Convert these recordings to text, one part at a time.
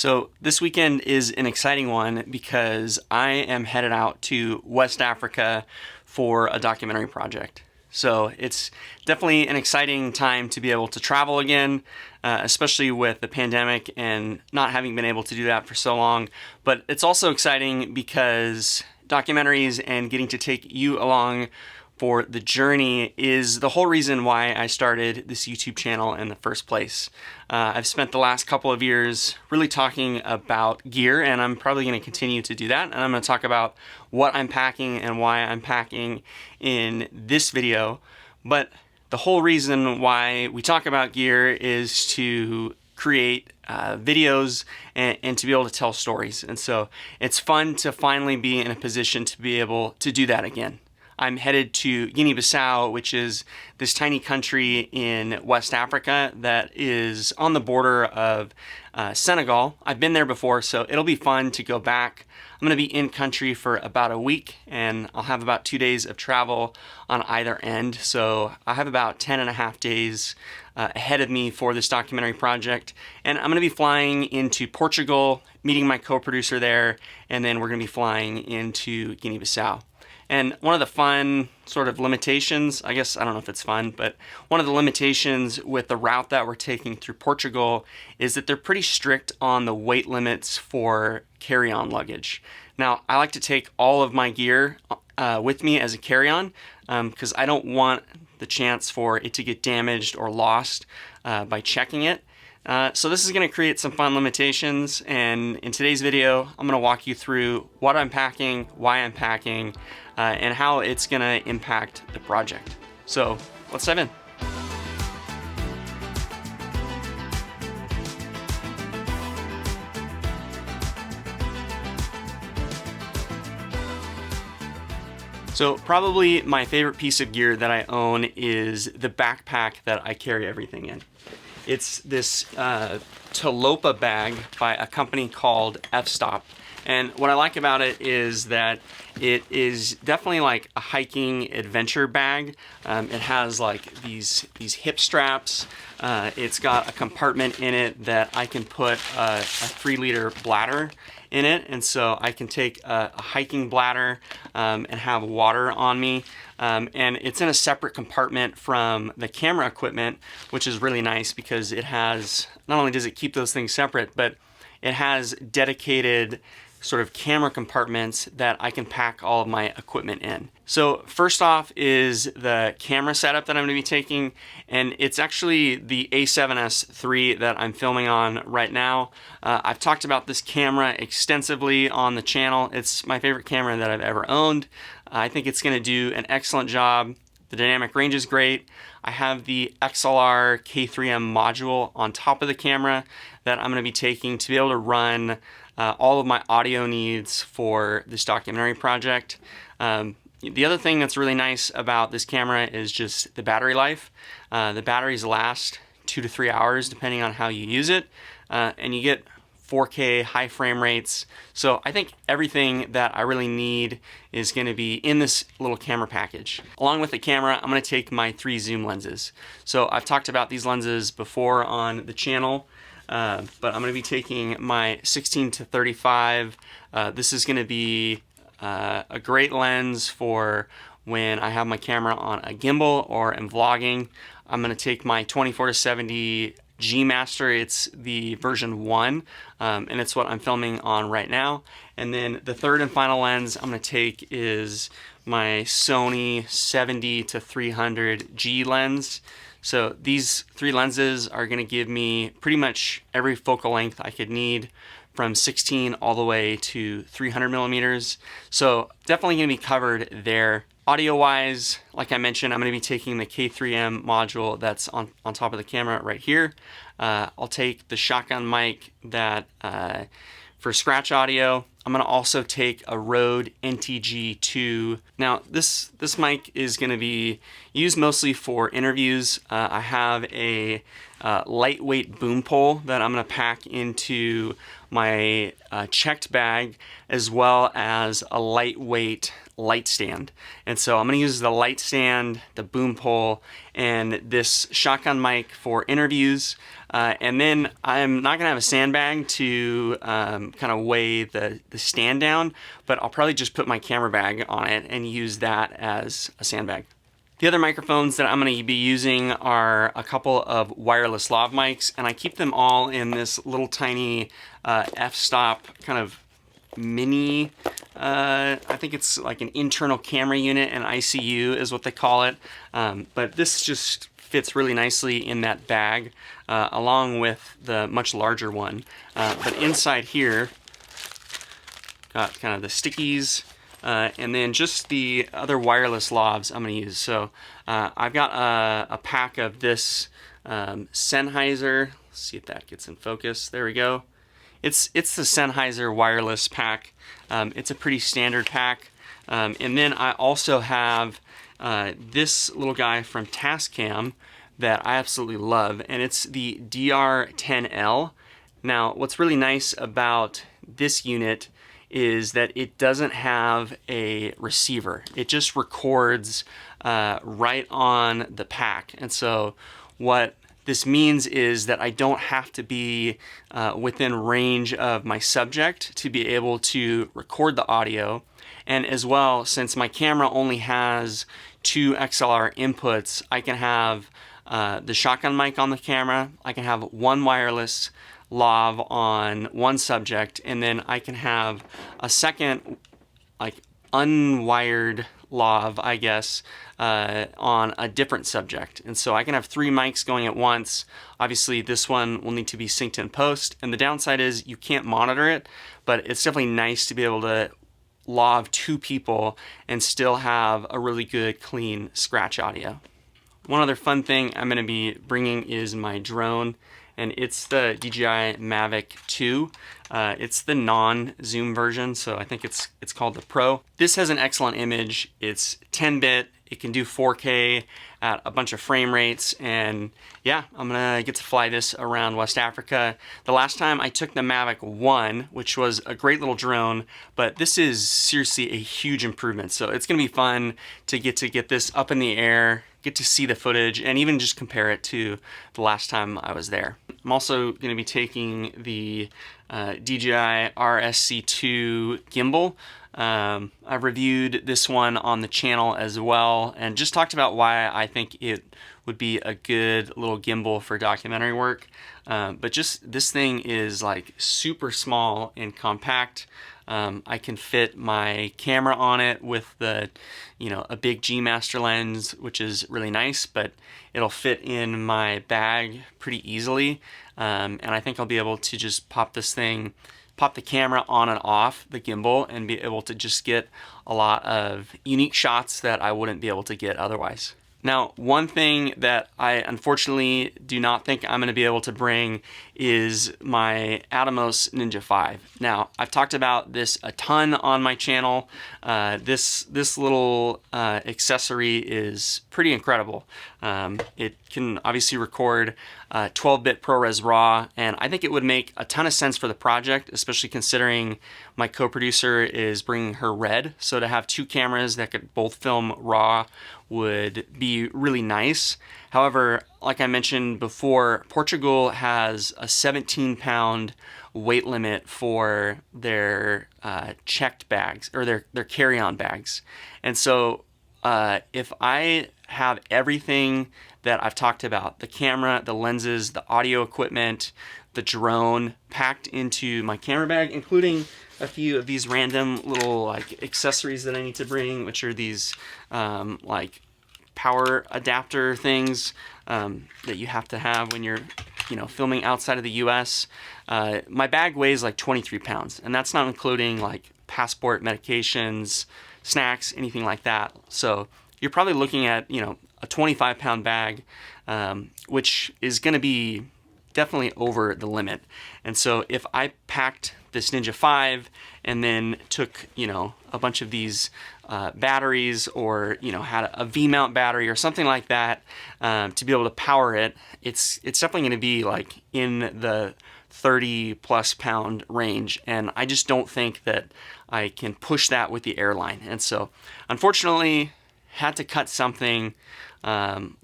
So this weekend is an exciting one because I am headed out to West Africa for a documentary project. So it's definitely an exciting time to be able to travel again, especially with the pandemic and not having been able to do that for so long. But it's also exciting because documentaries and getting to take you along for the journey is the whole reason why I started this YouTube channel in the first place. I've spent the last couple of years really talking about gear, and I'm probably going to continue to do that. And I'm going to talk about what I'm packing and why I'm packing in this video. But the whole reason why we talk about gear is to create videos and to be able to tell stories. And so it's fun to finally be in a position to be able to do that again. I'm headed to Guinea-Bissau, which is this tiny country in West Africa that is on the border of Senegal. I've been there before, so it'll be fun to go back. I'm going to be in country for about a week, and I'll have about 2 days of travel on either end. So I have about 10 and a half days ahead of me for this documentary project. And I'm going to be flying into Portugal, meeting my co-producer there, and then we're going to be flying into Guinea-Bissau. And one of the fun sort of limitations, I guess, I don't know if it's fun, but one of the limitations with the route that we're taking through Portugal is that they're pretty strict on the weight limits for carry-on luggage. Now, I like to take all of my gear with me as a carry-on because I don't want the chance for it to get damaged or lost by checking it. So this is going to create some fun limitations, and in today's video I'm going to walk you through what I'm packing, why I'm packing, and how it's going to impact the project. So let's dive in. So probably my favorite piece of gear that I own is the backpack that I carry everything in. It's this Talopa bag by a company called F-Stop. And what I like about it is that it is definitely like a hiking adventure bag. It has like these hip straps. It's got a compartment in it that I can put a 3-liter bladder in it, and so I can take a hiking bladder and have water on me. And it's in a separate compartment from the camera equipment, which is really nice because it has, not only does it keep those things separate, but it has dedicated sort of camera compartments that I can pack all of my equipment in. So first off is the camera setup that I'm going to be taking, and it's actually the A7S III that I'm filming on right now. I've talked about this camera extensively on the channel. It's my favorite camera that I've ever owned. I think it's going to do an excellent job. The dynamic range is great. I have the XLR K3M module on top of the camera that I'm going to be taking to be able to run all of my audio needs for this documentary project. The other thing that's really nice about this camera is just the battery life. The batteries last 2 to 3 hours depending on how you use it, and you get 4K high frame rates. So I think everything that I really need is going to be in this little camera package. Along with the camera, I'm going to take my 3 zoom lenses. So I've talked about these lenses before on the channel, but I'm going to be taking my 16 to 35. This is going to be a great lens for when I have my camera on a gimbal or am vlogging. I'm going to take my 24 to 70 G Master. It's the version 1, and it's what I'm filming on right now. And then the third and final lens I'm going to take is my Sony 70 to 300 G lens. So these 3 lenses are going to give me pretty much every focal length I could need, from 16 all the way to 300 millimeters. So definitely going to be covered there. Audio wise, like I mentioned, I'm going to be taking the K3M module that's on top of the camera right here. I'll take the shotgun mic that for scratch audio. I'm going to also take a Rode NTG2. Now this mic is going to be used mostly for interviews. I have a lightweight boom pole that I'm going to pack into my checked bag, as well as a lightweight light stand. And so I'm going to use the light stand, the boom pole, and this shotgun mic for interviews. And then I'm not going to have a sandbag to kind of weigh the stand down, but I'll probably just put my camera bag on it and use that as a sandbag. The other microphones that I'm going to be using are a couple of wireless lav mics, and I keep them all in this little tiny f-stop kind of mini, I think it's like an internal camera unit, an ICU is what they call it, but this just fits really nicely in that bag along with the much larger one. But inside here, got kind of the stickies, and then just the other wireless lavs I'm going to use. So I've got a pack of this Sennheiser. Let's see if that gets in focus. There we go. It's the Sennheiser wireless pack. It's a pretty standard pack. And then I also have this little guy from Tascam that I absolutely love, and it's the DR10L. Now, what's really nice about this unit is that it doesn't have a receiver. It just records right on the pack. And so what this means is that I don't have to be within range of my subject to be able to record the audio. And as well, since my camera only has 2 XLR inputs, I can have the shotgun mic on the camera, I can have one wireless lav on one subject, and then I can have a second like unwired lav, I guess, on a different subject. And so I can have 3 mics going at once. Obviously this one will need to be synced in post, and the downside is you can't monitor it, but it's definitely nice to be able to lav 2 people and still have a really good clean scratch audio. One other fun thing I'm going to be bringing is my drone, and it's the DJI Mavic 2. It's the non-zoom version, so I think it's called the Pro. This has an excellent image. It's 10-bit. It can do 4K at a bunch of frame rates, and yeah, I'm gonna get to fly this around West Africa. The last time I took the Mavic 1, which was a great little drone, but this is seriously a huge improvement. So it's gonna be fun to get this up in the air, get to see the footage, and even just compare it to the last time I was there. I'm also gonna be taking the DJI RSC2 gimbal. I've reviewed this one on the channel as well, and just talked about why I think it would be a good little gimbal for documentary work. But just this thing is like super small and compact. I can fit my camera on it with the, a big G Master lens, which is really nice, but it'll fit in my bag pretty easily. And I think I'll be able to just pop the camera on and off the gimbal and be able to just get a lot of unique shots that I wouldn't be able to get otherwise. Now, one thing that I unfortunately do not think I'm going to be able to bring is my Atomos Ninja 5. Now, I've talked about this a ton on my channel. This little accessory is pretty incredible. It can obviously record 12-bit ProRes RAW, and I think it would make a ton of sense for the project, especially considering my co-producer is bringing her Red. So to have 2 cameras that could both film RAW would be really nice. However, like I mentioned before, Portugal has a 17-pound weight limit for their checked bags, or their carry-on bags. And so if I have everything that I've talked about, the camera, the lenses, the audio equipment, the drone, packed into my camera bag, including a few of these random little like accessories that I need to bring, which are these like power adapter things that you have to have when you're filming outside of the US. My bag weighs like 23 pounds, and that's not including like passport, medications, snacks, anything like that. So you're probably looking at a 25-pound bag, which is going to be definitely over the limit. And so if I packed this Ninja 5 and then took a bunch of these batteries, or had a V-mount battery or something like that to be able to power it, it's definitely going to be like in the 30+ pound range, and I just don't think that I can push that with the airline. And so unfortunately had to cut something,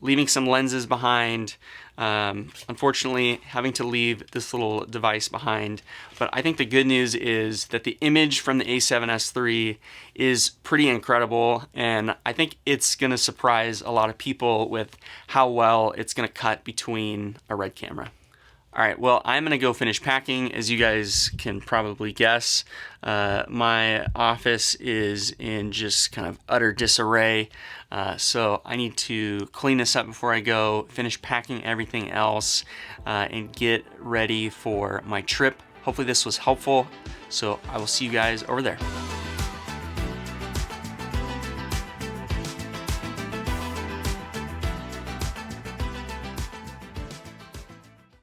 leaving some lenses behind, unfortunately having to leave this little device behind. But I think the good news is that the image from the A7S III is pretty incredible, and I think it's gonna surprise a lot of people with how well it's gonna cut between a RED camera. All right, well, I'm gonna go finish packing. As you guys can probably guess, my office is in just kind of utter disarray. So I need to clean this up before I go, finish packing everything else, and get ready for my trip. Hopefully this was helpful. So I will see you guys over there.